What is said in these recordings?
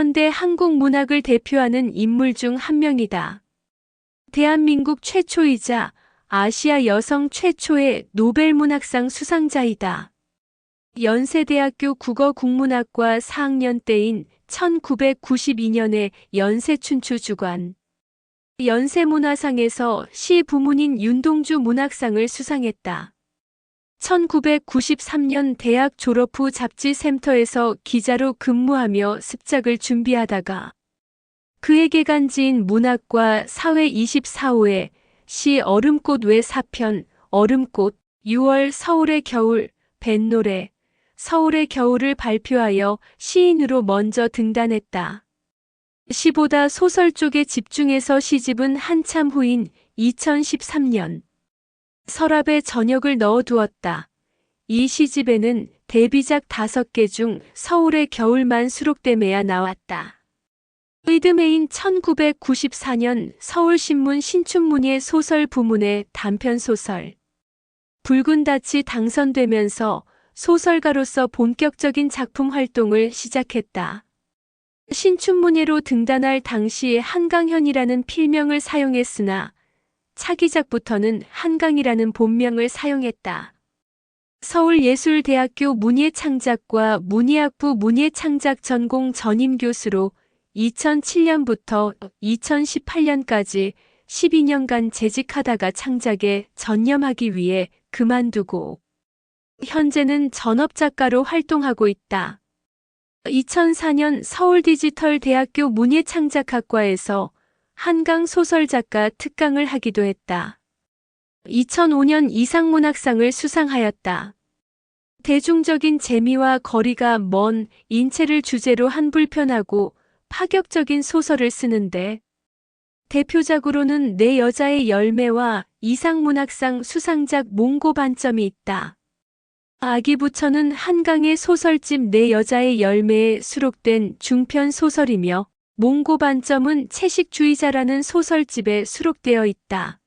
현대 한국 문학을 대표하는 인물 중 한 명이다. 대한민국 최초이자 아시아 여성 최초의 노벨 문학상 수상자이다. 연세대학교 국어국문학과 4학년 때인 1992년에 연세춘추 주관, 연세문화상에서 시 부문인 윤동주 문학상을 수상했다. 1993년 대학 졸업 후 잡지센터에서 기자로 근무하며 습작을 준비하다가 그에게 간지인 문학과 사회 24호에 시 얼음꽃 외 4편, 얼음꽃, 6월 서울의 겨울, 뱃노래, 서울의 겨울을 발표하여 시인으로 먼저 등단했다. 시보다 소설 쪽에 집중해서 시집은 한참 후인 2013년 서랍에 저녁을 넣어두었다. 이 시집에는 데뷔작 5개 중 서울의 겨울만 수록됨에야 나왔다. 의드메인 1994년 서울신문 신춘문예 소설 부문의 단편소설 붉은 닻이 당선되면서 소설가로서 본격적인 작품 활동을 시작했다. 신춘문예로 등단할 당시 한강현이라는 필명을 사용했으나 차기작부터는 한강이라는 본명을 사용했다. 서울예술대학교 문예창작과 문예학부 문예창작 전공 전임교수로 2007년부터 2018년까지 12년간 재직하다가 창작에 전념하기 위해 그만두고 현재는 전업작가로 활동하고 있다. 2004년 서울디지털대학교 문예창작학과에서 한강 소설작가 특강을 하기도 했다. 2005년 이상문학상을 수상하였다. 대중적인 재미와 거리가 먼 인체를 주제로 한 불편하고 파격적인 소설을 쓰는데 대표작으로는 내 여자의 열매와 이상문학상 수상작 몽고 반점이 있다. 아기 부처는 한강의 소설집 내 여자의 열매에 수록된 중편 소설이며 몽고 반점은 채식주의자라는 소설집에 수록되어 있다.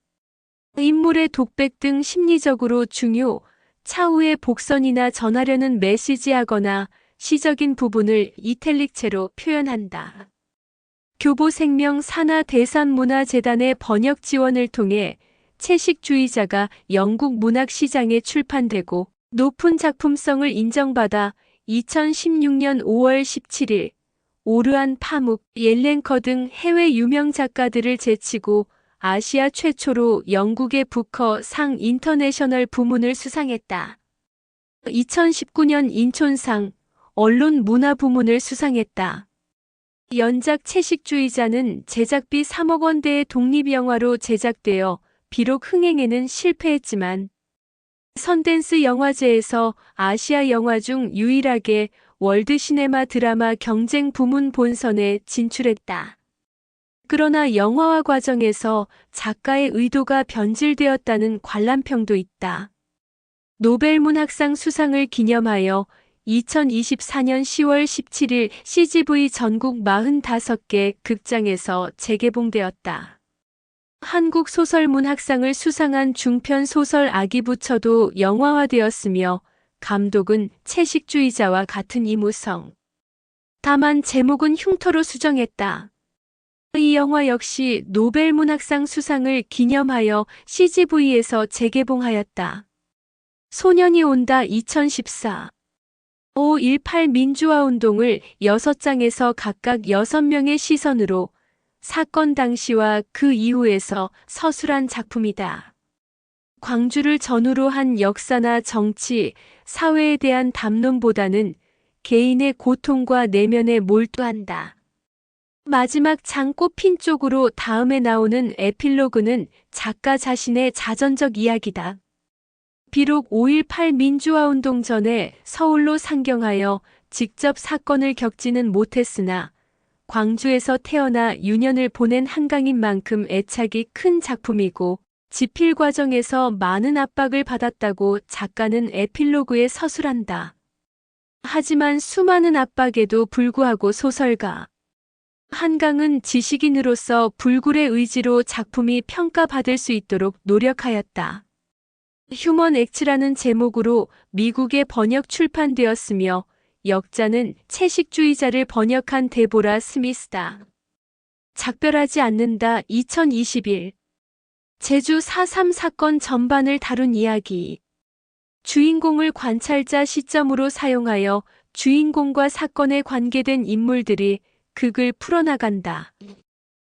인물의 독백 등 심리적으로 중요, 차후의 복선이나 전하려는 메시지하거나 시적인 부분을 이탈릭체로 표현한다. 교보생명 산하대산문화재단의 번역 지원을 통해 채식주의자가 영국 문학 시장에 출판되고 높은 작품성을 인정받아 2016년 5월 17일 오르안 파묵, 옐렌커 등 해외 유명 작가들을 제치고 아시아 최초로 영국의 부커 상 인터내셔널 부문을 수상했다. 2019년 인촌상, 언론 문화 부문을 수상했다. 연작 채식주의자는 제작비 3억 원대의 독립영화로 제작되어 비록 흥행에는 실패했지만 선댄스 영화제에서 아시아 영화 중 유일하게 월드 시네마 드라마 경쟁 부문 본선에 진출했다. 그러나 영화화 과정에서 작가의 의도가 변질되었다는 관람평도 있다. 노벨 문학상 수상을 기념하여 2024년 10월 17일 CGV 전국 45개 극장에서 재개봉되었다. 한국 소설문학상을 수상한 중편 소설 아기 부처도 영화화되었으며 감독은 채식주의자와 같은 이무성. 다만 제목은 흉터로 수정했다. 이 영화 역시 노벨 문학상 수상을 기념하여 CGV에서 재개봉하였다. 소년이 온다 2014 5.18 민주화운동을 6장에서 각각 6명의 시선으로 사건 당시와 그 이후에서 서술한 작품이다. 광주를 전후로 한 역사나 정치, 사회에 대한 담론보다는 개인의 고통과 내면에 몰두한다. 마지막 장 꽃핀 쪽으로 다음에 나오는 에필로그는 작가 자신의 자전적 이야기다. 비록 5.18 민주화운동 전에 서울로 상경하여 직접 사건을 겪지는 못했으나 광주에서 태어나 유년을 보낸 한강인 만큼 애착이 큰 작품이고 집필 과정에서 많은 압박을 받았다고 작가는 에필로그에 서술한다. 하지만 수많은 압박에도 불구하고 소설가 한강은 지식인으로서 불굴의 의지로 작품이 평가받을 수 있도록 노력하였다. 휴먼 액츠라는 제목으로 미국에 번역 출판되었으며 역자는 채식주의자를 번역한 데보라 스미스다. 작별하지 않는다. 2021. 제주 4.3 사건 전반을 다룬 이야기. 주인공을 관찰자 시점으로 사용하여 주인공과 사건에 관계된 인물들이 극을 풀어나간다.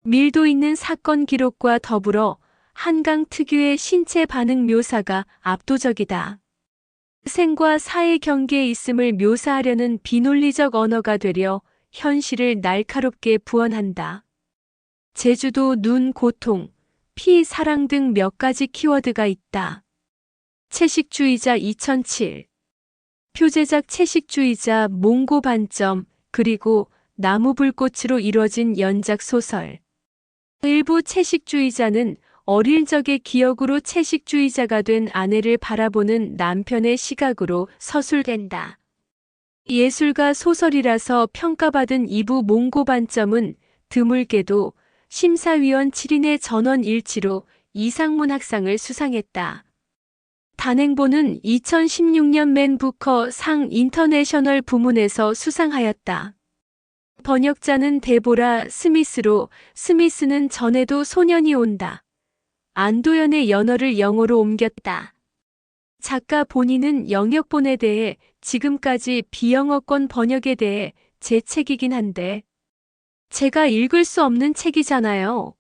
밀도 있는 사건 기록과 더불어 한강 특유의 신체 반응 묘사가 압도적이다. 생과 사의 경계에 있음을 묘사하려는 비논리적 언어가 되려 현실을 날카롭게 부언한다. 제주도 눈 고통, 피 사랑 등 몇 가지 키워드가 있다. 채식주의자 2007. 표제작 채식주의자 몽고 반점, 그리고 나무불꽃으로 이뤄진 연작 소설. 일부 채식주의자는 어릴 적의 기억으로 채식주의자가 된 아내를 바라보는 남편의 시각으로 서술된다. 예술가 소설이라서 평가받은 2부 몽고 반점은 드물게도 심사위원 7인의 전원 일치로 이상문학상을 수상했다. 단행본은 2016년 맨 부커 상 인터내셔널 부문에서 수상하였다. 번역자는 데보라 스미스로 스미스는 전에도 소년이 온다. 안도연의 연어를 영어로 옮겼다. 작가 본인은 영역본에 대해 지금까지 비영어권 번역에 대해 제 책이긴 한데 제가 읽을 수 없는 책이잖아요.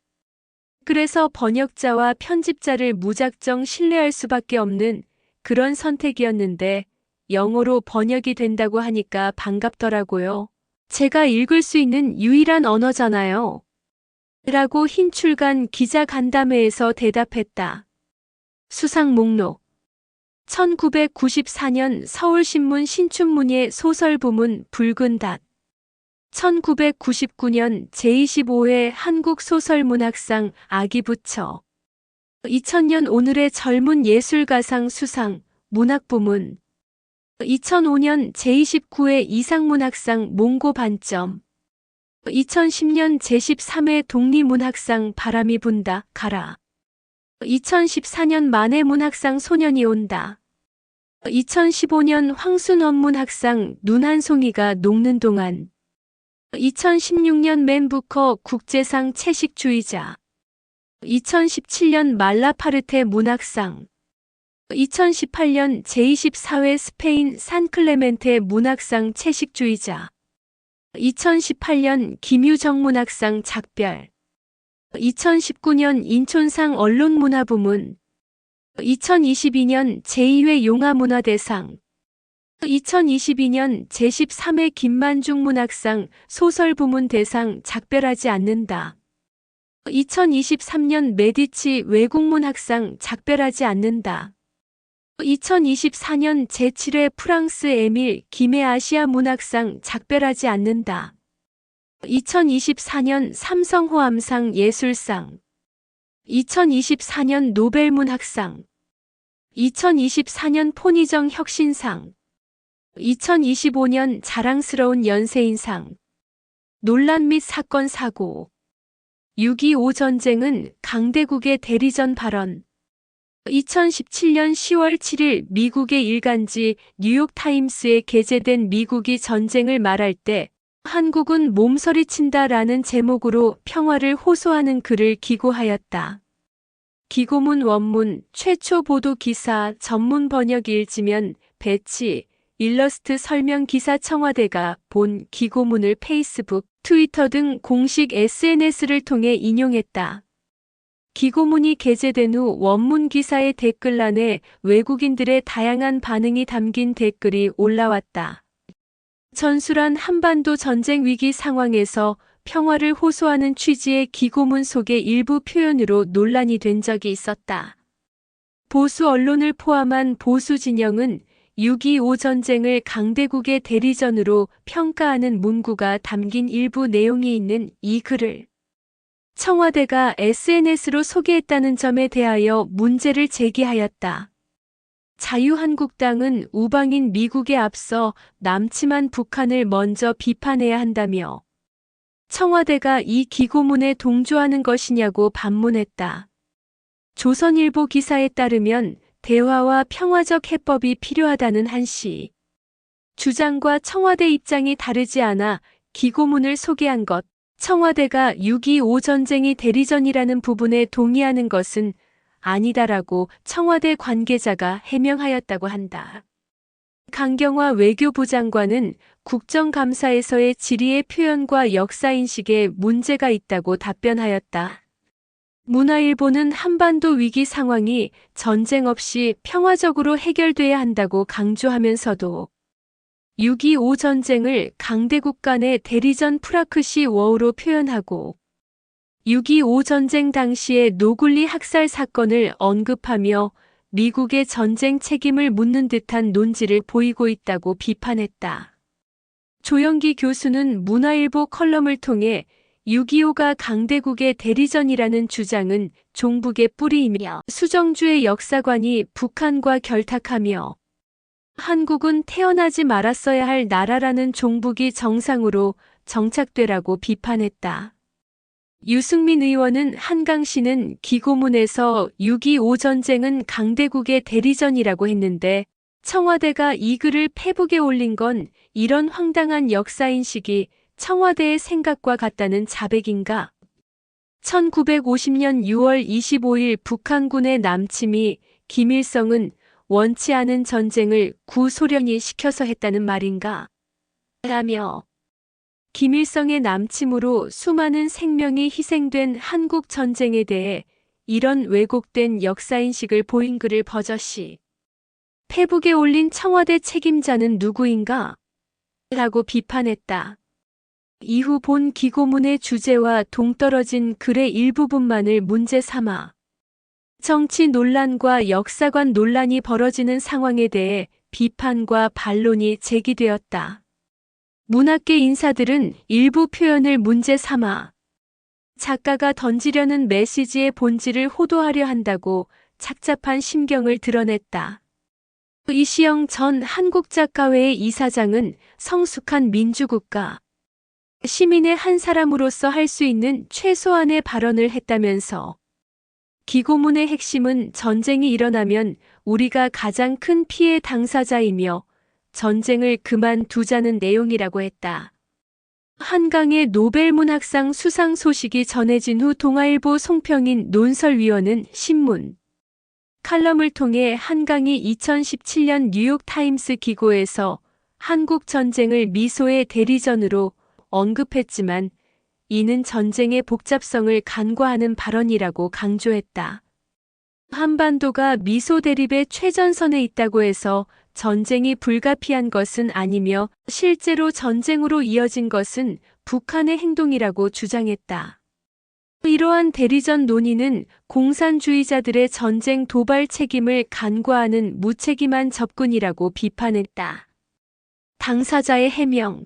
그래서 번역자와 편집자를 무작정 신뢰할 수밖에 없는 그런 선택이었는데 영어로 번역이 된다고 하니까 반갑더라고요. 제가 읽을 수 있는 유일한 언어잖아요. 라고 흰출간 기자 간담회에서 대답했다. 수상 목록. 1994년 서울신문 신춘문예 소설부문 붉은 닷. 1999년 제25회 한국소설문학상 아기부처. 2000년 오늘의 젊은 예술가상 수상 문학부문. 2005년 제29회 이상문학상 몽고 반점. 2010년 제13회 독립문학상 바람이 분다 가라. 2014년 만해문학상 소년이 온다. 2015년 황순원문학상 눈 한 송이가 녹는 동안. 2016년 맨 부커 국제상 채식주의자. 2017년 말라파르테 문학상. 2018년 제24회 스페인 산클레멘테 문학상 채식주의자. 2018년 김유정 문학상 작별. 2019년 인촌상 언론문화부문. 2022년 제2회 용화문화대상. 2022년 제13회 김만중 문학상 소설부문 대상 작별하지 않는다. 2023년 메디치 외국문학상 작별하지 않는다. 2024년 제7회 프랑스 에밀 김해 아시아 문학상 작별하지 않는다. 2024년 삼성호암상 예술상. 2024년 노벨문학상. 2024년 포니정 혁신상. 2025년 자랑스러운 연세인상. 논란 및 사건 사고. 6.25 전쟁은 강대국의 대리전 발언. 2017년 10월 7일 미국의 일간지 뉴욕타임스에 게재된 미국이 전쟁을 말할 때 한국은 몸서리친다라는 제목으로 평화를 호소하는 글을 기고하였다. 기고문 원문, 최초 보도 기사, 전문 번역 일지면, 배치, 일러스트 설명 기사 청와대가 본 기고문을 페이스북, 트위터 등 공식 SNS를 통해 인용했다. 기고문이 게재된 후 원문 기사의 댓글란에 외국인들의 다양한 반응이 담긴 댓글이 올라왔다. 전술한 한반도 전쟁 위기 상황에서 평화를 호소하는 취지의 기고문 속의 일부 표현으로 논란이 된 적이 있었다. 보수 언론을 포함한 보수 진영은 6.25 전쟁을 강대국의 대리전으로 평가하는 문구가 담긴 일부 내용이 있는 이 글을 청와대가 SNS로 소개했다는 점에 대하여 문제를 제기하였다. 자유한국당은 우방인 미국에 앞서 남침한 북한을 먼저 비판해야 한다며 청와대가 이 기고문에 동조하는 것이냐고 반문했다. 조선일보 기사에 따르면 대화와 평화적 해법이 필요하다는 한시. 주장과 청와대 입장이 다르지 않아 기고문을 소개한 것, 청와대가 6.25 전쟁이 대리전이라는 부분에 동의하는 것은 아니다라고 청와대 관계자가 해명하였다고 한다. 강경화 외교부 장관은 국정감사에서의 질의의 표현과 역사인식에 문제가 있다고 답변하였다. 문화일보는 한반도 위기 상황이 전쟁 없이 평화적으로 해결돼야 한다고 강조하면서도 6.25 전쟁을 강대국 간의 대리전 프락시 워로 표현하고 6.25 전쟁 당시의 노굴리 학살 사건을 언급하며 미국의 전쟁 책임을 묻는 듯한 논지를 보이고 있다고 비판했다. 조영기 교수는 문화일보 컬럼을 통해 6.25가 강대국의 대리전이라는 주장은 종북의 뿌리이며 수정주의 역사관이 북한과 결탁하며 한국은 태어나지 말았어야 할 나라라는 종북이 정상으로 정착되라고 비판했다. 유승민 의원은 한강시는 기고문에서 6.25 전쟁은 강대국의 대리전이라고 했는데 청와대가 이 글을 페북에 올린 건 이런 황당한 역사인식이 청와대의 생각과 같다는 자백인가? 1950년 6월 25일 북한군의 남침이 김일성은 원치 않은 전쟁을 구소련이 시켜서 했다는 말인가? 라며 김일성의 남침으로 수많은 생명이 희생된 한국 전쟁에 대해 이런 왜곡된 역사인식을 보인 글을 버젓이 페북에 올린 청와대 책임자는 누구인가? 라고 비판했다. 이후 본 기고문의 주제와 동떨어진 글의 일부분만을 문제 삼아 정치 논란과 역사관 논란이 벌어지는 상황에 대해 비판과 반론이 제기되었다. 문학계 인사들은 일부 표현을 문제 삼아 작가가 던지려는 메시지의 본질을 호도하려 한다고 착잡한 심경을 드러냈다. 이시영 전 한국작가회의 이사장은 성숙한 민주국가, 시민의 한 사람으로서 할 수 있는 최소한의 발언을 했다면서 기고문의 핵심은 전쟁이 일어나면 우리가 가장 큰 피해 당사자이며 전쟁을 그만두자는 내용이라고 했다. 한강의 노벨문학상 수상 소식이 전해진 후 동아일보 송평인 논설위원은 신문 칼럼을 통해 한강이 2017년 뉴욕타임스 기고에서 한국 전쟁을 미소의 대리전으로 언급했지만 이는 전쟁의 복잡성을 간과하는 발언이라고 강조했다. 한반도가 미소 대립의 최전선에 있다고 해서 전쟁이 불가피한 것은 아니며 실제로 전쟁으로 이어진 것은 북한의 행동이라고 주장했다. 이러한 대리전 논의는 공산주의자들의 전쟁 도발 책임을 간과하는 무책임한 접근이라고 비판했다. 당사자의 해명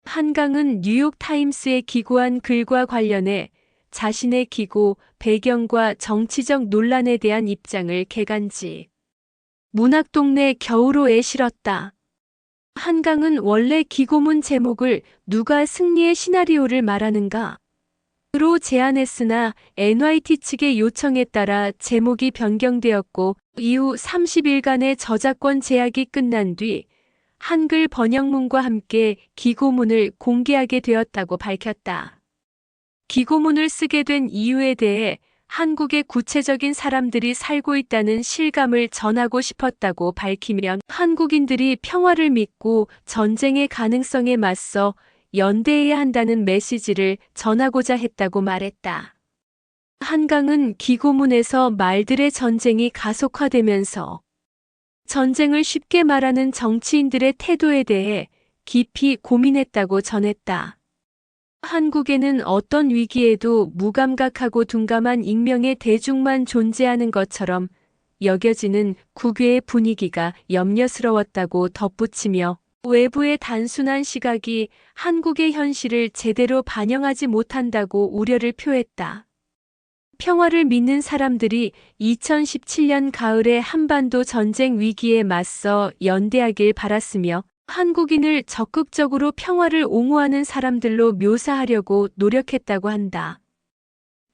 한강은 뉴욕타임스에 기고한 글과 관련해 자신의 기고, 배경과 정치적 논란에 대한 입장을 개간지 문학동네 겨우로에 실었다. 한강은 원래 기고문 제목을 누가 승리의 시나리오를 말하는가? 로 제안했으나 NYT 측의 요청에 따라 제목이 변경되었고 이후 30일간의 저작권 제약이 끝난 뒤 한글 번역문과 함께 기고문을 공개하게 되었다고 밝혔다. 기고문을 쓰게 된 이유에 대해 한국의 구체적인 사람들이 살고 있다는 실감을 전하고 싶었다고 밝히며 한국인들이 평화를 믿고 전쟁의 가능성에 맞서 연대해야 한다는 메시지를 전하고자 했다고 말했다. 한강은 기고문에서 말들의 전쟁이 가속화되면서 전쟁을 쉽게 말하는 정치인들의 태도에 대해 깊이 고민했다고 전했다. 한국에는 어떤 위기에도 무감각하고 둔감한 익명의 대중만 존재하는 것처럼 여겨지는 국외의 분위기가 염려스러웠다고 덧붙이며 외부의 단순한 시각이 한국의 현실을 제대로 반영하지 못한다고 우려를 표했다. 평화를 믿는 사람들이 2017년 가을에 한반도 전쟁 위기에 맞서 연대하길 바랐으며 한국인을 적극적으로 평화를 옹호하는 사람들로 묘사하려고 노력했다고 한다.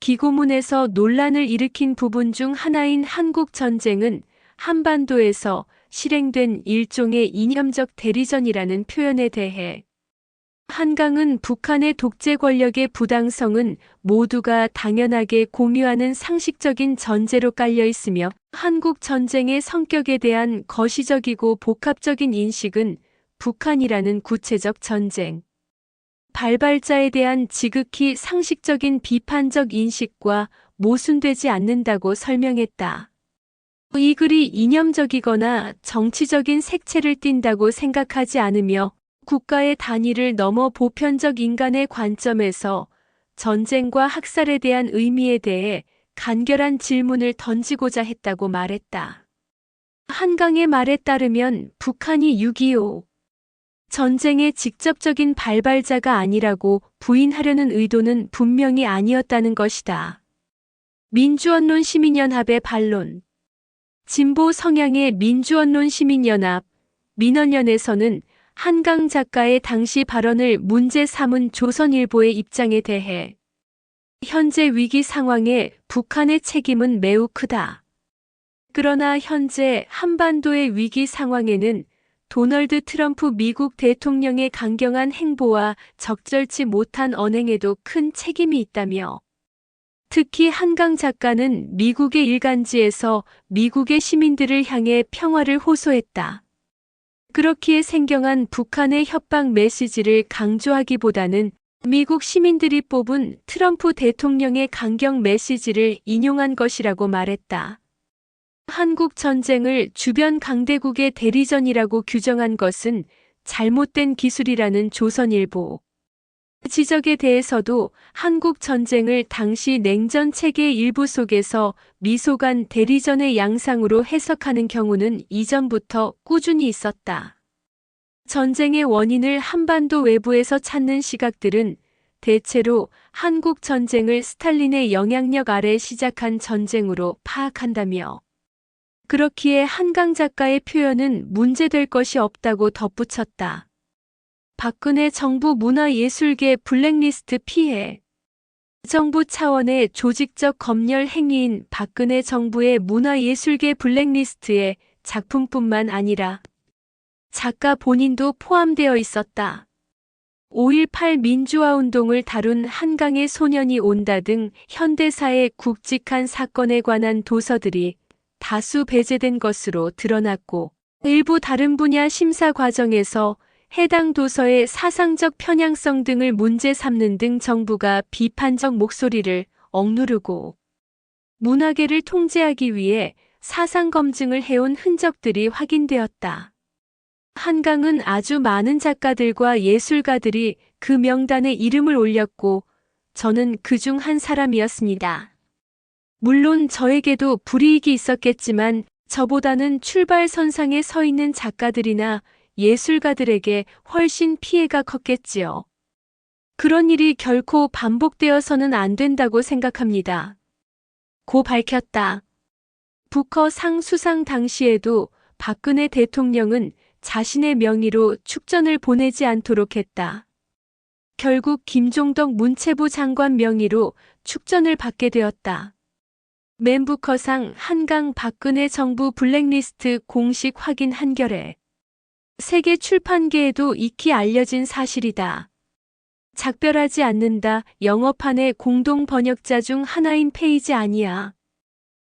기고문에서 논란을 일으킨 부분 중 하나인 한국 전쟁은 한반도에서 실행된 일종의 이념적 대리전이라는 표현에 대해 한강은 북한의 독재 권력의 부당성은 모두가 당연하게 공유하는 상식적인 전제로 깔려 있으며 한국 전쟁의 성격에 대한 거시적이고 복합적인 인식은 북한이라는 구체적 전쟁 발발자에 대한 지극히 상식적인 비판적 인식과 모순되지 않는다고 설명했다. 이 글이 이념적이거나 정치적인 색채를 띈다고 생각하지 않으며 국가의 단위를 넘어 보편적 인간의 관점에서 전쟁과 학살에 대한 의미에 대해 간결한 질문을 던지고자 했다고 말했다. 한강의 말에 따르면 북한이 6.25 전쟁의 직접적인 발발자가 아니라고 부인하려는 의도는 분명히 아니었다는 것이다. 민주언론 시민연합의 반론 진보 성향의 민주언론 시민연합 민언련에서는 한강 작가의 당시 발언을 문제 삼은 조선일보의 입장에 대해 현재 위기 상황에 북한의 책임은 매우 크다. 그러나 현재 한반도의 위기 상황에는 도널드 트럼프 미국 대통령의 강경한 행보와 적절치 못한 언행에도 큰 책임이 있다며 특히 한강 작가는 미국의 일간지에서 미국의 시민들을 향해 평화를 호소했다. 그렇기에 생경한 북한의 협박 메시지를 강조하기보다는 미국 시민들이 뽑은 트럼프 대통령의 강경 메시지를 인용한 것이라고 말했다. 한국 전쟁을 주변 강대국의 대리전이라고 규정한 것은 잘못된 기술이라는 조선일보 지적에 대해서도 한국 전쟁을 당시 냉전 체계의 일부 속에서 미소간 대리전의 양상으로 해석하는 경우는 이전부터 꾸준히 있었다. 전쟁의 원인을 한반도 외부에서 찾는 시각들은 대체로 한국 전쟁을 스탈린의 영향력 아래 시작한 전쟁으로 파악한다며 그렇기에 한강 작가의 표현은 문제될 것이 없다고 덧붙였다. 박근혜 정부 문화예술계 블랙리스트 피해 정부 차원의 조직적 검열 행위인 박근혜 정부의 문화예술계 블랙리스트에 작품뿐만 아니라 작가 본인도 포함되어 있었다. 5.18 민주화운동을 다룬 한강의 소년이 온다 등 현대사의 굵직한 사건에 관한 도서들이 다수 배제된 것으로 드러났고 일부 다른 분야 심사 과정에서 해당 도서의 사상적 편향성 등을 문제 삼는 등 정부가 비판적 목소리를 억누르고 문화계를 통제하기 위해 사상 검증을 해온 흔적들이 확인되었다. 한강은 아주 많은 작가들과 예술가들이 그 명단에 이름을 올렸고 저는 그중 한 사람이었습니다. 물론 저에게도 불이익이 있었겠지만 저보다는 출발선상에 서 있는 작가들이나 예술가들에게 훨씬 피해가 컸겠지요. 그런 일이 결코 반복되어서는 안 된다고 생각합니다. 고 밝혔다. 부커상 수상 당시에도 박근혜 대통령은 자신의 명의로 축전을 보내지 않도록 했다. 결국 김종덕 문체부 장관 명의로 축전을 받게 되었다. 맨부커상 한강 박근혜 정부 블랙리스트 공식 확인 한겨레 세계 출판계에도 익히 알려진 사실이다. 작별하지 않는다. 영어판의 공동 번역자 중 하나인 페이지 아니야.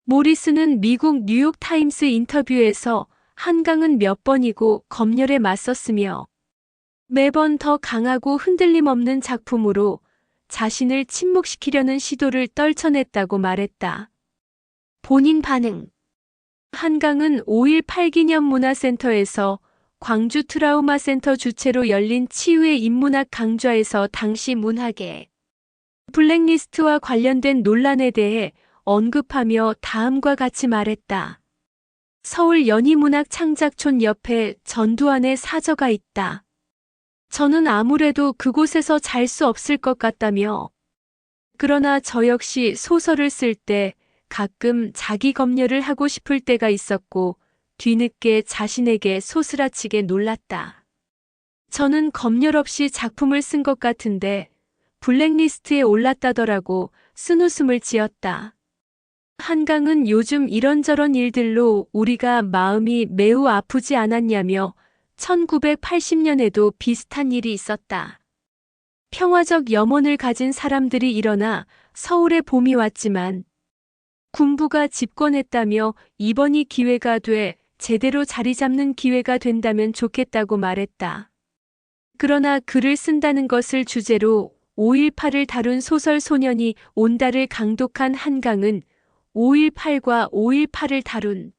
모리스는 미국 뉴욕타임스 인터뷰에서 한강은 몇 번이고 검열에 맞섰으며 매번 더 강하고 흔들림 없는 작품으로 자신을 침묵시키려는 시도를 떨쳐냈다고 말했다. 본인 반응. 한강은 5.18 기념문화센터에서 광주 트라우마 센터 주최로 열린 치유의 인문학 강좌에서 당시 문학의 블랙리스트와 관련된 논란에 대해 언급하며 다음과 같이 말했다. 서울 연희문학 창작촌 옆에 전두환의 사저가 있다. 저는 아무래도 그곳에서 잘 수 없을 것 같다며. 그러나 저 역시 소설을 쓸 때 가끔 자기 검열을 하고 싶을 때가 있었고 뒤늦게 자신에게 소스라치게 놀랐다. 저는 검열 없이 작품을 쓴 것 같은데 블랙리스트에 올랐다더라고 쓴웃음을 지었다. 한강은 요즘 이런저런 일들로 우리가 마음이 매우 아프지 않았냐며 1980년에도 비슷한 일이 있었다. 평화적 염원을 가진 사람들이 일어나 서울에 봄이 왔지만 군부가 집권했다며 이번이 기회가 돼 제대로 자리 잡는 기회가 된다면 좋겠다고 말했다. 그러나 글을 쓴다는 것을 주제로 5.18을 다룬 소설 소년이 온다를 강독한 한강은 5.18과 5.18을 다룬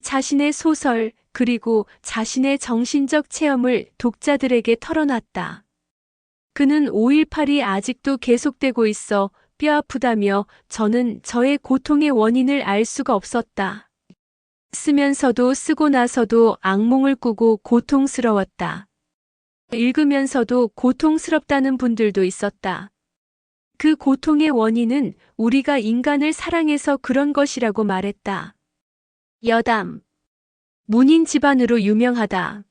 자신의 소설 그리고 자신의 정신적 체험을 독자들에게 털어놨다. 그는 5.18이 아직도 계속되고 있어 뼈아프다며 저는 저의 고통의 원인을 알 수가 없었다. 쓰면서도 쓰고 나서도 악몽을 꾸고 고통스러웠다. 읽으면서도 고통스럽다는 분들도 있었다. 그 고통의 원인은 우리가 인간을 사랑해서 그런 것이라고 말했다. 여담. 문인 집안으로 유명하다.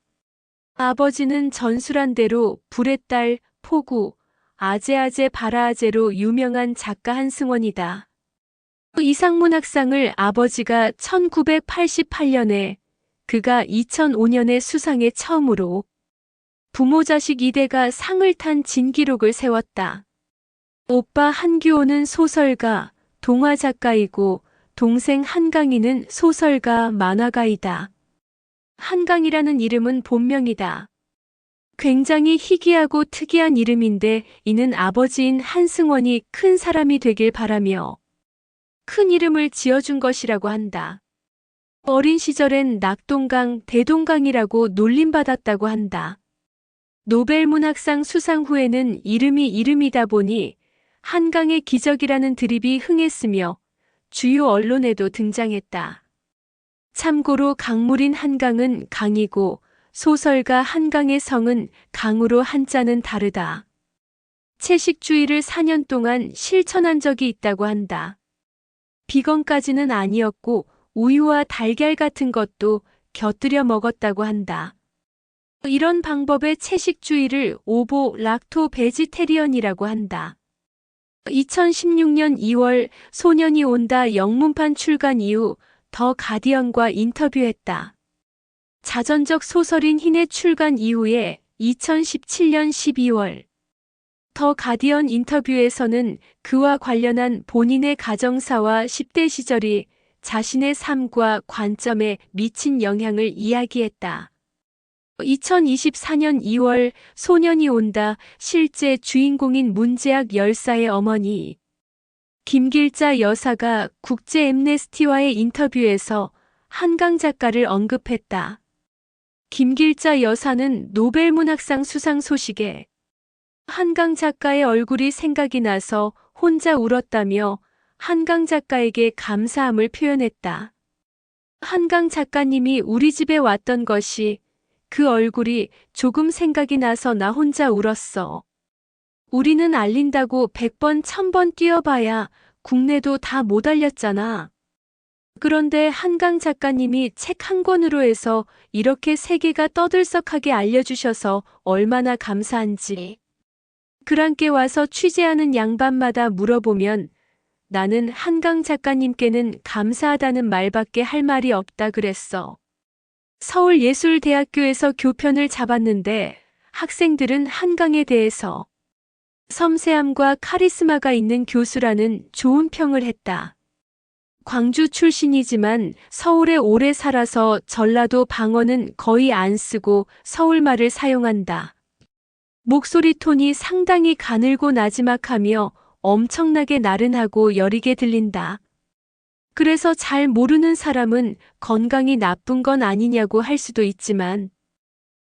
아버지는 전술한 대로 불의 딸, 포구, 아제아제 바라아제로 유명한 작가 한승원이다. 이상문학상을 아버지가 1988년에 그가 2005년에 수상해 처음으로 부모 자식 2대가 상을 탄 진기록을 세웠다. 오빠 한규호는 소설가, 동화 작가이고 동생 한강이는 소설가, 만화가이다. 한강이라는 이름은 본명이다. 굉장히 희귀하고 특이한 이름인데 이는 아버지인 한승원이 큰 사람이 되길 바라며 큰 이름을 지어준 것이라고 한다. 어린 시절엔 낙동강, 대동강이라고 놀림받았다고 한다. 노벨문학상 수상 후에는 이름이 이름이다 보니 한강의 기적이라는 드립이 흥했으며 주요 언론에도 등장했다. 참고로 강물인 한강은 강이고 소설가 한강의 성은 강으로 한자는 다르다. 채식주의를 4년 동안 실천한 적이 있다고 한다. 비건까지는 아니었고 우유와 달걀 같은 것도 곁들여 먹었다고 한다. 이런 방법의 채식주의를 오보 락토 베지테리언이라고 한다. 2016년 2월 소년이 온다 영문판 출간 이후 더 가디언과 인터뷰했다. 자전적 소설인 흰의 출간 이후에 2017년 12월 더 가디언 인터뷰에서는 그와 관련한 본인의 가정사와 10대 시절이 자신의 삶과 관점에 미친 영향을 이야기했다. 2024년 2월 소년이 온다 실제 주인공인 문재학 열사의 어머니 김길자 여사가 국제 엠네스티와의 인터뷰에서 한강 작가를 언급했다. 김길자 여사는 노벨문학상 수상 소식에 한강 작가의 얼굴이 생각이 나서 혼자 울었다며 한강 작가에게 감사함을 표현했다. 한강 작가님이 우리 집에 왔던 것이 그 얼굴이 조금 생각이 나서 나 혼자 울었어. 우리는 알린다고 100번, 1000번 뛰어봐야 국내도 다 못 알렸잖아. 그런데 한강 작가님이 책 한 권으로 해서 이렇게 세계가 떠들썩하게 알려주셔서 얼마나 감사한지. 그랑께 와서 취재하는 양반마다 물어보면 나는 한강 작가님께는 감사하다는 말밖에 할 말이 없다 그랬어. 서울예술대학교에서 교편을 잡았는데 학생들은 한강에 대해서 섬세함과 카리스마가 있는 교수라는 좋은 평을 했다. 광주 출신이지만 서울에 오래 살아서 전라도 방언은 거의 안 쓰고 서울말을 사용한다. 목소리 톤이 상당히 가늘고 나지막하며 엄청나게 나른하고 여리게 들린다. 그래서 잘 모르는 사람은 건강이 나쁜 건 아니냐고 할 수도 있지만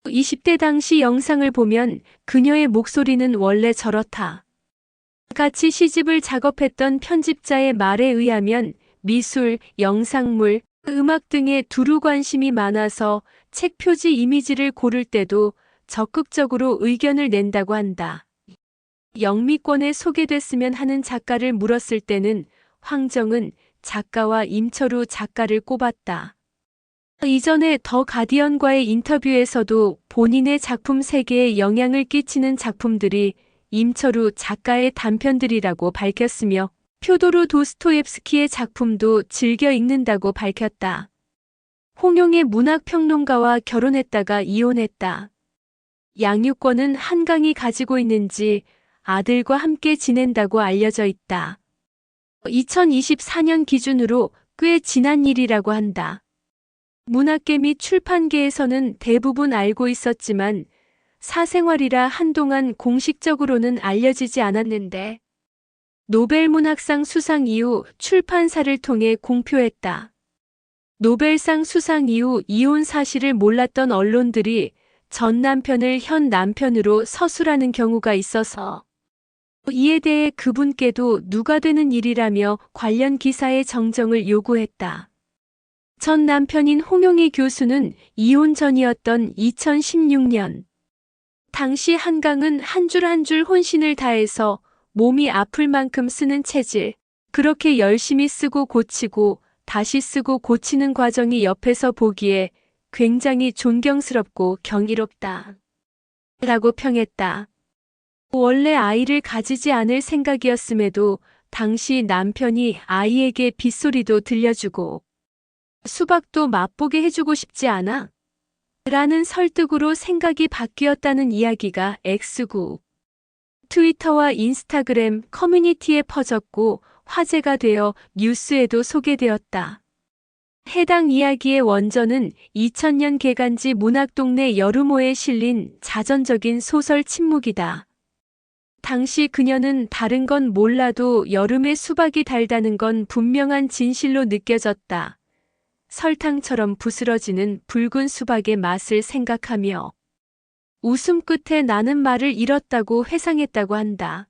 20대 당시 영상을 보면 그녀의 목소리는 원래 저렇다. 같이 시집을 작업했던 편집자의 말에 의하면 미술, 영상물, 음악 등에 두루 관심이 많아서 책 표지 이미지를 고를 때도 적극적으로 의견을 낸다고 한다. 영미권에 소개됐으면 하는 작가를 물었을 때는 황정은 작가와 임철우 작가를 꼽았다. 이전에 더 가디언과의 인터뷰에서도 본인의 작품 세계에 영향을 끼치는 작품들이 임철우 작가의 단편들이라고 밝혔으며 표도르 도스토옙스키의 작품도 즐겨 읽는다고 밝혔다. 홍용의 문학평론가와 결혼했다가 이혼했다. 양육권은 한강이 가지고 있는지 아들과 함께 지낸다고 알려져 있다. 2024년 기준으로 꽤 지난 일이라고 한다. 문학계 및 출판계에서는 대부분 알고 있었지만 사생활이라 한동안 공식적으로는 알려지지 않았는데 노벨 문학상 수상 이후 출판사를 통해 공표했다. 노벨상 수상 이후 이혼 사실을 몰랐던 언론들이 전 남편을 현 남편으로 서술하는 경우가 있어서 이에 대해 그분께도 누가 되는 일이라며 관련 기사의 정정을 요구했다. 전 남편인 홍용희 교수는 이혼 전이었던 2016년. 당시 한강은 한 줄 한 줄 혼신을 다해서 몸이 아플 만큼 쓰는 체질, 그렇게 열심히 쓰고 고치고 다시 쓰고 고치는 과정이 옆에서 보기에 굉장히 존경스럽고 경이롭다. 라고 평했다. 원래 아이를 가지지 않을 생각이었음에도 당시 남편이 아이에게 빗소리도 들려주고 수박도 맛보게 해주고 싶지 않아? 라는 설득으로 생각이 바뀌었다는 이야기가 X구 트위터와 인스타그램 커뮤니티에 퍼졌고 화제가 되어 뉴스에도 소개되었다. 해당 이야기의 원전은 2000년 개간지 문학동네 여름호에 실린 자전적인 소설 침묵이다. 당시 그녀는 다른 건 몰라도 여름에 수박이 달다는 건 분명한 진실로 느껴졌다. 설탕처럼 부스러지는 붉은 수박의 맛을 생각하며 웃음 끝에 나는 말을 잃었다고 회상했다고 한다.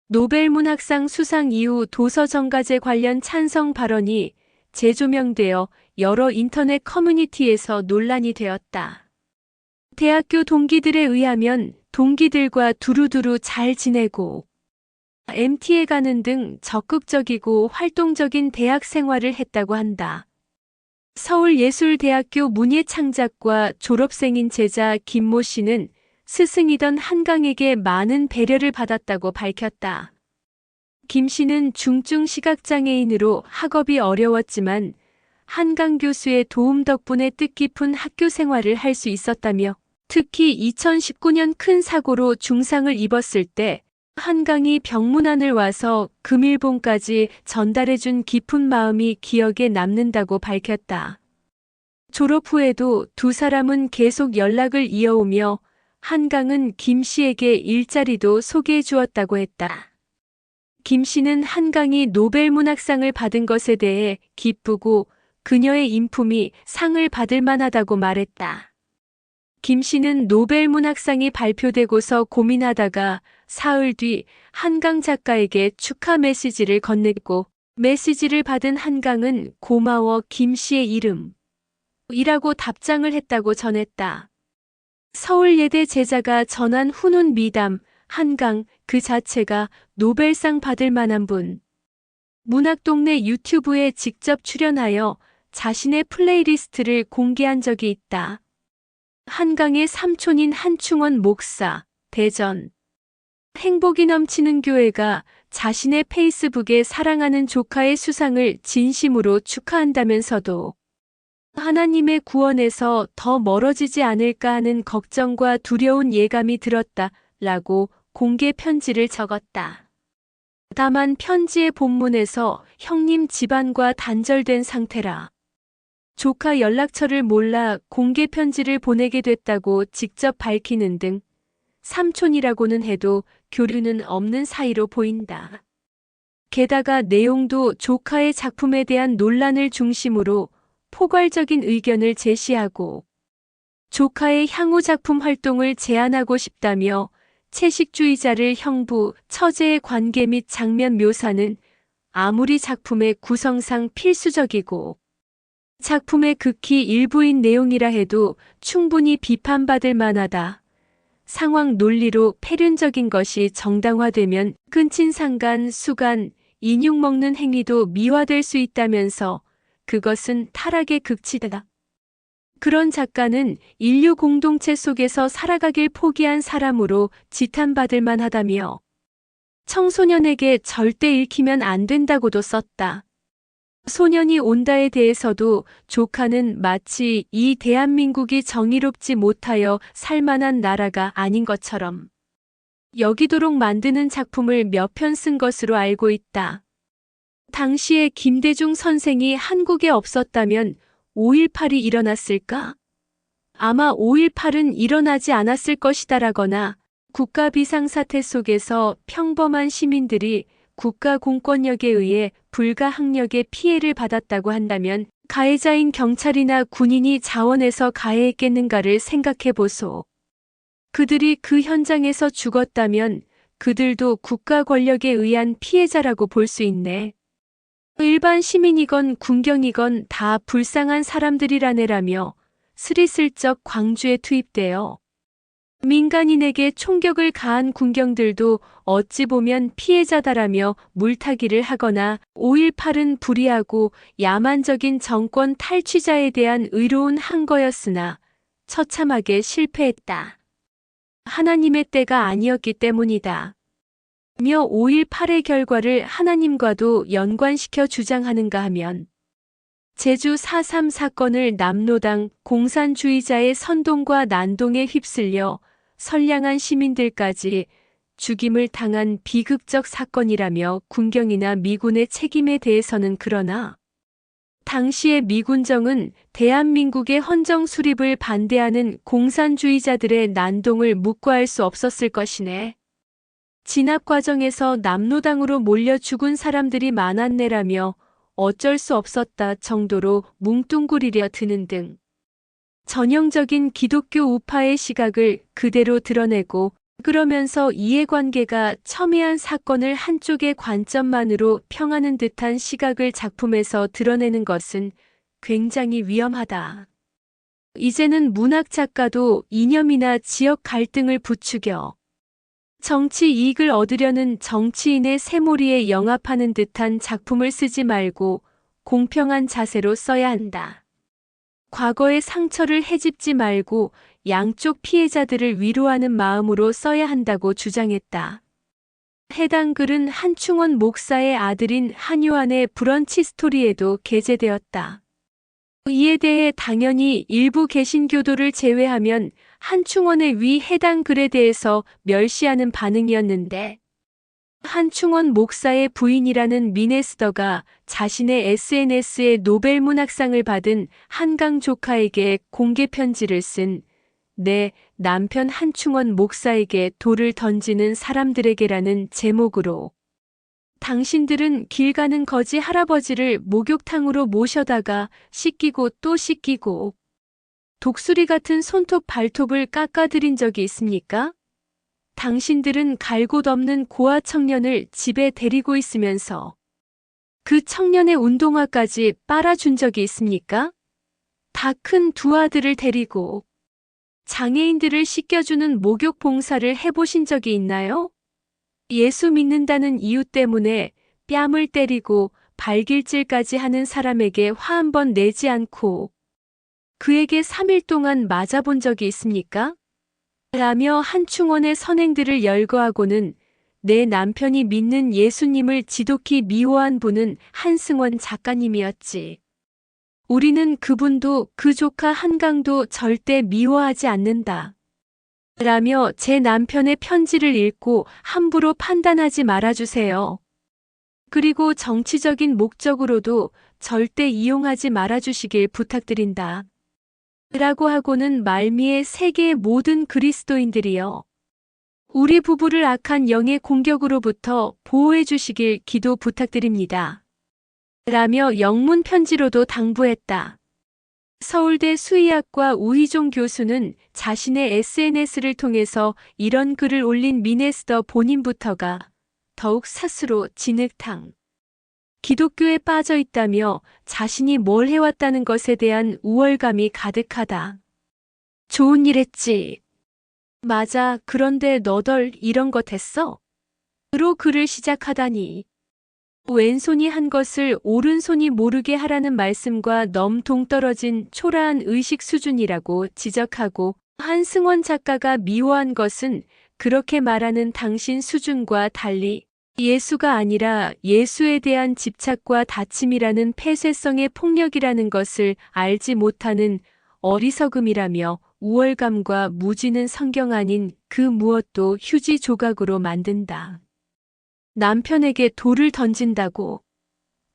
노벨 문학상 수상 이후 도서정가제 관련 찬성 발언이 재조명되어 여러 인터넷 커뮤니티에서 논란이 되었다. 대학교 동기들에 의하면 동기들과 두루두루 잘 지내고 MT에 가는 등 적극적이고 활동적인 대학 생활을 했다고 한다. 서울예술대학교 문예창작과 졸업생인 제자 김모 씨는 스승이던 한강에게 많은 배려를 받았다고 밝혔다. 김 씨는 중증 시각장애인으로 학업이 어려웠지만 한강 교수의 도움 덕분에 뜻깊은 학교 생활을 할 수 있었다며 특히 2019년 큰 사고로 중상을 입었을 때 한강이 병문안을 와서 금일봉까지 전달해준 깊은 마음이 기억에 남는다고 밝혔다. 졸업 후에도 두 사람은 계속 연락을 이어오며 한강은 김 씨에게 일자리도 소개해 주었다고 했다. 김 씨는 한강이 노벨 문학상을 받은 것에 대해 기쁘고 그녀의 인품이 상을 받을 만하다고 말했다. 김 씨는 노벨 문학상이 발표되고서 고민하다가 사흘 뒤 한강 작가에게 축하 메시지를 건넸고 메시지를 받은 한강은 고마워 김 씨의 이름 이라고 답장을 했다고 전했다. 서울예대 제자가 전한 훈훈 미담 한강 그 자체가 노벨상 받을 만한 분. 문학동네 유튜브에 직접 출연하여 자신의 플레이리스트를 공개한 적이 있다. 한강의 삼촌인 한충원 목사, 대전. 행복이 넘치는 교회가 자신의 페이스북에 사랑하는 조카의 수상을 진심으로 축하한다면서도 하나님의 구원에서 더 멀어지지 않을까 하는 걱정과 두려운 예감이 들었다라고 공개 편지를 적었다. 다만 편지의 본문에서 형님 집안과 단절된 상태라 조카 연락처를 몰라 공개 편지를 보내게 됐다고 직접 밝히는 등 삼촌이라고는 해도 교류는 없는 사이로 보인다. 게다가 내용도 조카의 작품에 대한 논란을 중심으로 포괄적인 의견을 제시하고 조카의 향후 작품 활동을 제안하고 싶다며 채식주의자를 형부, 처제의 관계 및 장면 묘사는 아무리 작품의 구성상 필수적이고 작품의 극히 일부인 내용이라 해도 충분히 비판받을 만하다. 상황 논리로 패륜적인 것이 정당화되면 근친상간, 수간, 인육 먹는 행위도 미화될 수 있다면서 그것은 타락의 극치다. 그런 작가는 인류 공동체 속에서 살아가길 포기한 사람으로 지탄받을 만하다며 청소년에게 절대 읽히면 안 된다고도 썼다. 소년이 온다에 대해서도 조카는 마치 이 대한민국이 정의롭지 못하여 살만한 나라가 아닌 것처럼 여기도록 만드는 작품을 몇 편 쓴 것으로 알고 있다. 당시에 김대중 선생이 한국에 없었다면 5.18이 일어났을까? 아마 5.18은 일어나지 않았을 것이다라거나 국가 비상사태 속에서 평범한 시민들이 국가 공권력에 의해 불가항력의 피해를 받았다고 한다면 가해자인 경찰이나 군인이 자원해서 가해했겠는가를 생각해 보소. 그들이 그 현장에서 죽었다면 그들도 국가 권력에 의한 피해자라고 볼 수 있네. 일반 시민이건 군경이건 다 불쌍한 사람들이라네라며 스리슬쩍 광주에 투입되어 민간인에게 총격을 가한 군경들도 어찌 보면 피해자다라며 물타기를 하거나 5.18은 불의하고 야만적인 정권 탈취자에 대한 의로운 항거였으나 처참하게 실패했다. 하나님의 때가 아니었기 때문이다. 며 5.18의 결과를 하나님과도 연관시켜 주장하는가 하면 제주 4.3 사건을 남로당 공산주의자의 선동과 난동에 휩쓸려 선량한 시민들까지 죽임을 당한 비극적 사건이라며 군경이나 미군의 책임에 대해서는 그러나 당시의 미군정은 대한민국의 헌정 수립을 반대하는 공산주의자들의 난동을 묵과할 수 없었을 것이네. 진압 과정에서 남로당으로 몰려 죽은 사람들이 많았네라며 어쩔 수 없었다 정도로 뭉뚱그리려 드는 등 전형적인 기독교 우파의 시각을 그대로 드러내고 그러면서 이해관계가 첨예한 사건을 한쪽의 관점만으로 평하는 듯한 시각을 작품에서 드러내는 것은 굉장히 위험하다. 이제는 문학 작가도 이념이나 지역 갈등을 부추겨 정치 이익을 얻으려는 정치인의 새몰이에 영합하는 듯한 작품을 쓰지 말고 공평한 자세로 써야 한다. 과거의 상처를 헤집지 말고 양쪽 피해자들을 위로하는 마음으로 써야 한다고 주장했다. 해당 글은 한충원 목사의 아들인 한요한의 브런치 스토리에도 게재되었다. 이에 대해 당연히 일부 개신교도를 제외하면 한충원의 위 해당 글에 대해서 멸시하는 반응이었는데 한충원 목사의 부인이라는 미네스더가 자신의 SNS에 노벨문학상을 받은 한강 조카에게 공개 편지를 쓴 내 남편 한충원 목사에게 돌을 던지는 사람들에게라는 제목으로 당신들은 길 가는 거지 할아버지를 목욕탕으로 모셔다가 씻기고 또 씻기고 독수리 같은 손톱 발톱을 깎아드린 적이 있습니까? 당신들은 갈 곳 없는 고아 청년을 집에 데리고 있으면서 그 청년의 운동화까지 빨아준 적이 있습니까? 다 큰 두 아들을 데리고 장애인들을 씻겨주는 목욕 봉사를 해보신 적이 있나요? 예수 믿는다는 이유 때문에 뺨을 때리고 발길질까지 하는 사람에게 화 한 번 내지 않고 그에게 3일 동안 맞아본 적이 있습니까? 라며 한충원의 선행들을 열거하고는 내 남편이 믿는 예수님을 지독히 미워한 분은 한승원 작가님이었지. 우리는 그분도 그 조카 한강도 절대 미워하지 않는다. 라며 제 남편의 편지를 읽고 함부로 판단하지 말아주세요. 그리고 정치적인 목적으로도 절대 이용하지 말아주시길 부탁드린다. 라고 하고는 말미에 세계의 모든 그리스도인들이여 우리 부부를 악한 영의 공격으로부터 보호해 주시길 기도 부탁드립니다. 라며 영문 편지로도 당부했다. 서울대 수의학과 우희종 교수는 자신의 SNS를 통해서 이런 글을 올린 미네스더 본인부터가 더욱 스스로 진흙탕 기독교에 빠져 있다며 자신이 뭘 해왔다는 것에 대한 우월감이 가득하다. 좋은 일 했지. 맞아, 그런데 너덜 이런 것 했어? 로 글을 시작하다니. 왼손이 한 것을 오른손이 모르게 하라는 말씀과 너무 동떨어진 초라한 의식 수준이라고 지적하고 한승원 작가가 미워한 것은 그렇게 말하는 당신 수준과 달리 예수가 아니라 예수에 대한 집착과 다짐이라는 폐쇄성의 폭력이라는 것을 알지 못하는 어리석음이라며 우월감과 무지는 성경 아닌 그 무엇도 휴지 조각으로 만든다. 남편에게 돌을 던진다고.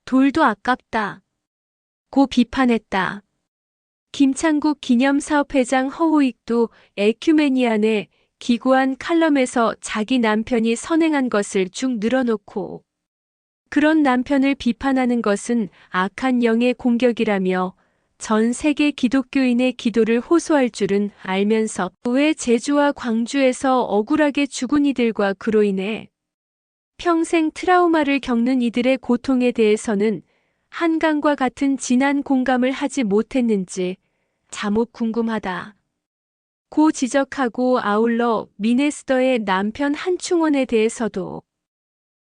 돌도 아깝다. 고 비판했다. 김창국 기념사업회장 허우익도 에큐메니안의 기구한 칼럼에서 자기 남편이 선행한 것을 쭉 늘어놓고 그런 남편을 비판하는 것은 악한 영의 공격이라며 전 세계 기독교인의 기도를 호소할 줄은 알면서 왜 제주와 광주에서 억울하게 죽은 이들과 그로 인해 평생 트라우마를 겪는 이들의 고통에 대해서는 한강과 같은 진한 공감을 하지 못했는지 자못 궁금하다. 고 지적하고 아울러 미네스더의 남편 한충원에 대해서도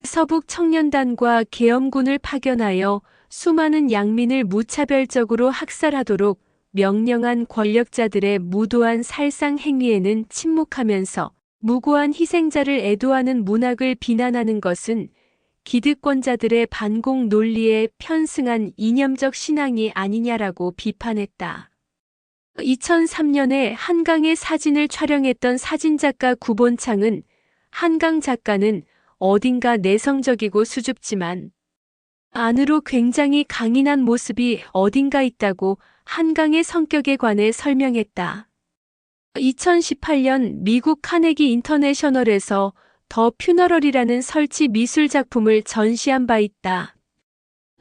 서북 청년단과 계엄군을 파견하여 수많은 양민을 무차별적으로 학살하도록 명령한 권력자들의 무도한 살상 행위에는 침묵하면서 무고한 희생자를 애도하는 문학을 비난하는 것은 기득권자들의 반공 논리에 편승한 이념적 신앙이 아니냐라고 비판했다. 2003년에 한강의 사진을 촬영했던 사진작가 구본창은 한강 작가는 어딘가 내성적이고 수줍지만 안으로 굉장히 강인한 모습이 어딘가 있다고 한강의 성격에 관해 설명했다. 2018년 미국 카네기 인터내셔널에서 더 퓨너럴이라는 설치 미술 작품을 전시한 바 있다.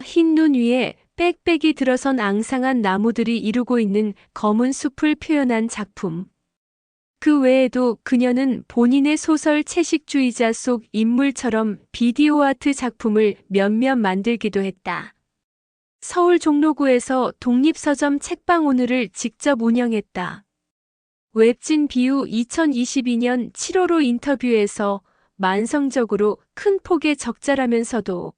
흰 눈 위에 빽빽이 들어선 앙상한 나무들이 이루고 있는 검은 숲을 표현한 작품. 그 외에도 그녀는 본인의 소설 채식주의자 속 인물처럼 비디오 아트 작품을 몇몇 만들기도 했다. 서울 종로구에서 독립서점 책방 오늘을 직접 운영했다. 웹진 비유 2022년 7월호 인터뷰에서 만성적으로 큰 폭의 적자라면서도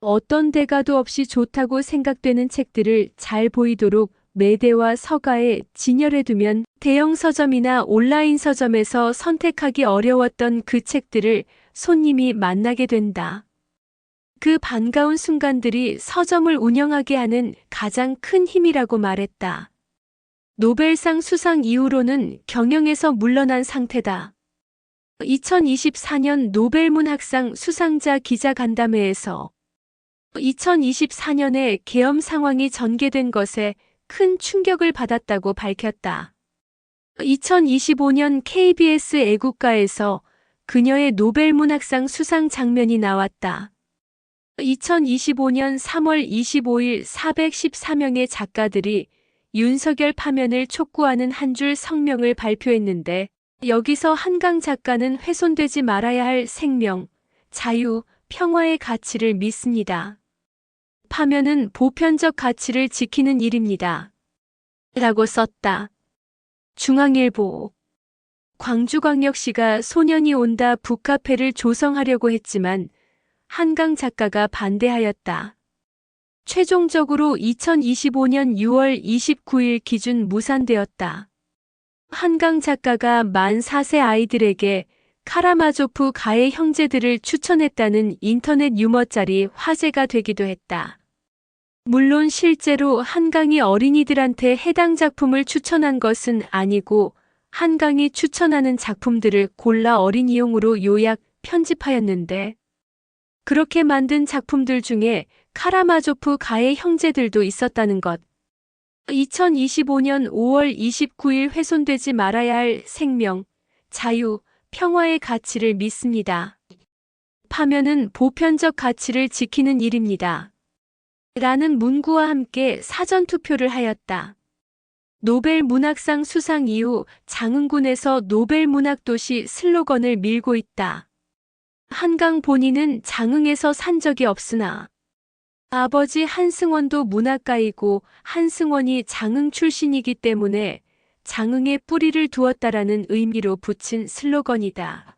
어떤 대가도 없이 좋다고 생각되는 책들을 잘 보이도록 매대와 서가에 진열해두면 대형 서점이나 온라인 서점에서 선택하기 어려웠던 그 책들을 손님이 만나게 된다. 그 반가운 순간들이 서점을 운영하게 하는 가장 큰 힘이라고 말했다. 노벨상 수상 이후로는 경영에서 물러난 상태다. 2024년 노벨문학상 수상자 기자간담회에서 2024년에 계엄 상황이 전개된 것에 큰 충격을 받았다고 밝혔다. 2025년 KBS 애국가에서 그녀의 노벨문학상 수상 장면이 나왔다. 2025년 3월 25일 414명의 작가들이 윤석열 파면을 촉구하는 한 줄 성명을 발표했는데 여기서 한강 작가는 훼손되지 말아야 할 생명, 자유, 평화의 가치를 믿습니다. 파면은 보편적 가치를 지키는 일입니다. 라고 썼다. 중앙일보. 광주광역시가 소년이 온다 북카페를 조성하려고 했지만 한강 작가가 반대하였다. 최종적으로 2025년 6월 29일 기준 무산되었다. 한강 작가가 만 4세 아이들에게 카라마조프 가해 형제들을 추천했다는 인터넷 유머짤이 화제가 되기도 했다. 물론 실제로 한강이 어린이들한테 해당 작품을 추천한 것은 아니고 한강이 추천하는 작품들을 골라 어린이용으로 요약 편집하였는데 그렇게 만든 작품들 중에 카라마조프 가해 형제들도 있었다는 것. 2025년 5월 29일 훼손되지 말아야 할 생명, 자유, 평화의 가치를 믿습니다. 파면은 보편적 가치를 지키는 일입니다. 라는 문구와 함께 사전투표를 하였다. 노벨 문학상 수상 이후 장흥군에서 노벨 문학도시 슬로건을 밀고 있다. 한강 본인은 장흥에서 산 적이 없으나 아버지 한승원도 문학가이고 한승원이 장흥 출신이기 때문에 장흥에 뿌리를 두었다라는 의미로 붙인 슬로건이다.